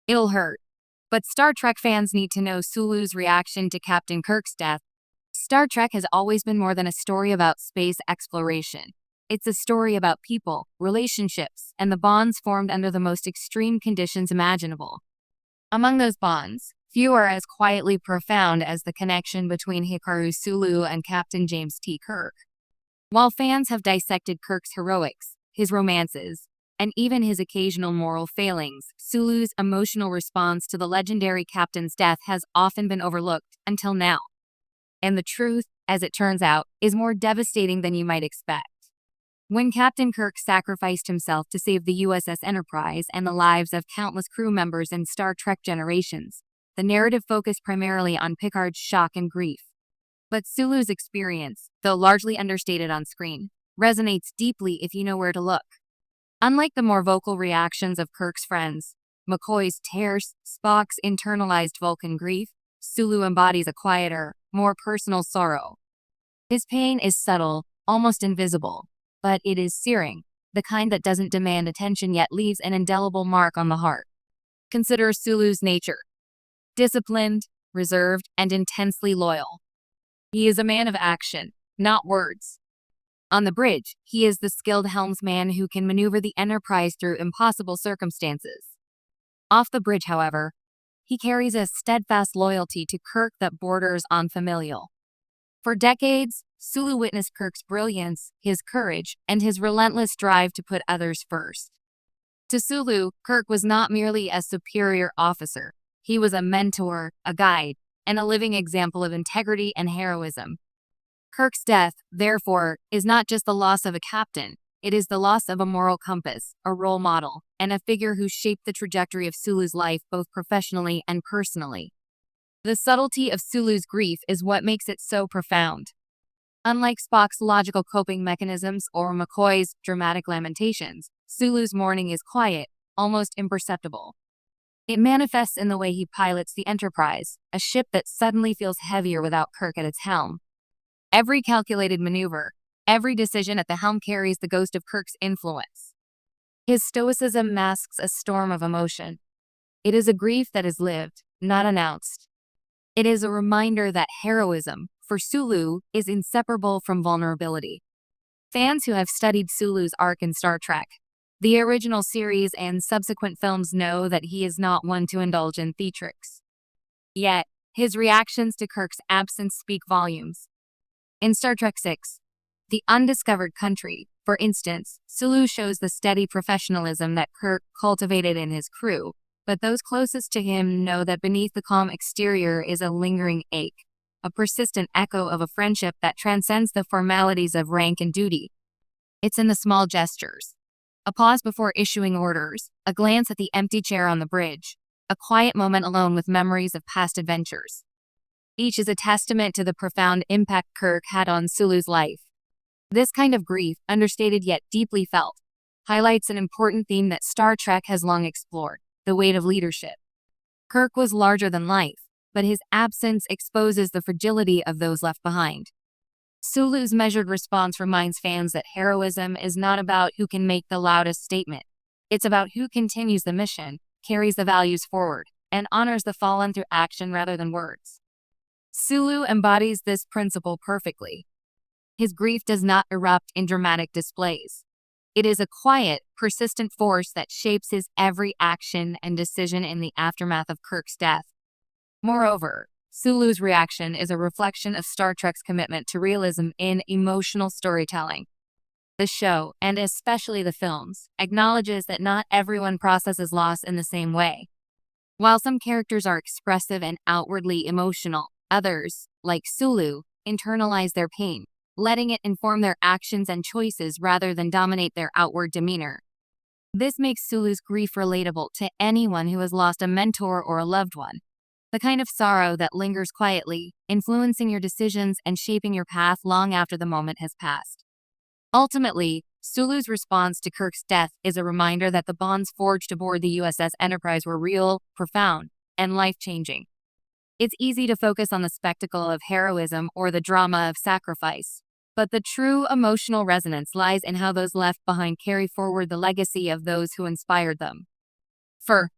It'll hurt. But Star Trek fans need to know Sulu's reaction to Captain Kirk's death. Star Trek has always been more than a story about space exploration. It's a story about people, relationships, and the bonds formed under the most extreme conditions imaginable. Among those bonds, few are as quietly profound as the connection between Hikaru Sulu and Captain James T. Kirk. While fans have dissected Kirk's heroics, his romances, and even his occasional moral failings, Sulu's emotional response to the legendary captain's death has often been overlooked until now. And the truth, as it turns out, is more devastating than you might expect. When Captain Kirk sacrificed himself to save the USS Enterprise and the lives of countless crew members in Star Trek generations, the narrative focused primarily on Picard's shock and grief. But Sulu's experience, though largely understated on screen, resonates deeply if you know where to look. Unlike the more vocal reactions of Kirk's friends, McCoy's terse, Spock's internalized Vulcan grief, Sulu embodies a quieter, more personal sorrow. His pain is subtle, almost invisible, but it is searing, the kind that doesn't demand attention yet leaves an indelible mark on the heart. Consider Sulu's nature. Disciplined, reserved, and intensely loyal. He is a man of action, not words. On the bridge, he is the skilled helmsman who can maneuver the Enterprise through impossible circumstances. Off the bridge, however, he carries a steadfast loyalty to Kirk that borders on familial. For decades, Sulu witnessed Kirk's brilliance, his courage, and his relentless drive to put others first. To Sulu, Kirk was not merely a superior officer. He was a mentor, a guide, and a living example of integrity and heroism. Kirk's death, therefore, is not just the loss of a captain. It is the loss of a moral compass, a role model, and a figure who shaped the trajectory of Sulu's life both professionally and personally. The subtlety of Sulu's grief is what makes it so profound. Unlike Spock's logical coping mechanisms or McCoy's dramatic lamentations, Sulu's mourning is quiet, almost imperceptible. It manifests in the way he pilots the Enterprise, a ship that suddenly feels heavier without Kirk at its helm. Every calculated maneuver, every decision at the helm carries the ghost of Kirk's influence. His stoicism masks a storm of emotion. It is a grief that is lived, not announced. It is a reminder that heroism, for Sulu, is inseparable from vulnerability. Fans who have studied Sulu's arc in Star Trek, the original series and subsequent films, know that he is not one to indulge in theatrics. Yet, his reactions to Kirk's absence speak volumes. In Star Trek VI, The Undiscovered Country, for instance, Sulu shows the steady professionalism that Kirk cultivated in his crew, but those closest to him know that beneath the calm exterior is a lingering ache, a persistent echo of a friendship that transcends the formalities of rank and duty. It's in the small gestures. A pause before issuing orders, a glance at the empty chair on the bridge, a quiet moment alone with memories of past adventures. Each is a testament to the profound impact Kirk had on Sulu's life. This kind of grief, understated yet deeply felt, highlights an important theme that Star Trek has long explored: the weight of leadership. Kirk was larger than life, but his absence exposes the fragility of those left behind. Sulu's measured response reminds fans that heroism is not about who can make the loudest statement. It's about who continues the mission, carries the values forward, and honors the fallen through action rather than words. Sulu embodies this principle perfectly. His grief does not erupt in dramatic displays. It is a quiet, persistent force that shapes his every action and decision in the aftermath of Kirk's death. Moreover, Sulu's reaction is a reflection of Star Trek's commitment to realism in emotional storytelling. The show, and especially the films, acknowledges that not everyone processes loss in the same way. While some characters are expressive and outwardly emotional, others, like Sulu, internalize their pain, letting it inform their actions and choices rather than dominate their outward demeanor. This makes Sulu's grief relatable to anyone who has lost a mentor or a loved one. The kind of sorrow that lingers quietly, influencing your decisions and shaping your path long after the moment has passed. Ultimately, Sulu's response to Kirk's death is a reminder that the bonds forged aboard the USS Enterprise were real, profound, and life-changing. It's easy to focus on the spectacle of heroism or the drama of sacrifice, but the true emotional resonance lies in how those left behind carry forward the legacy of those who inspired them. For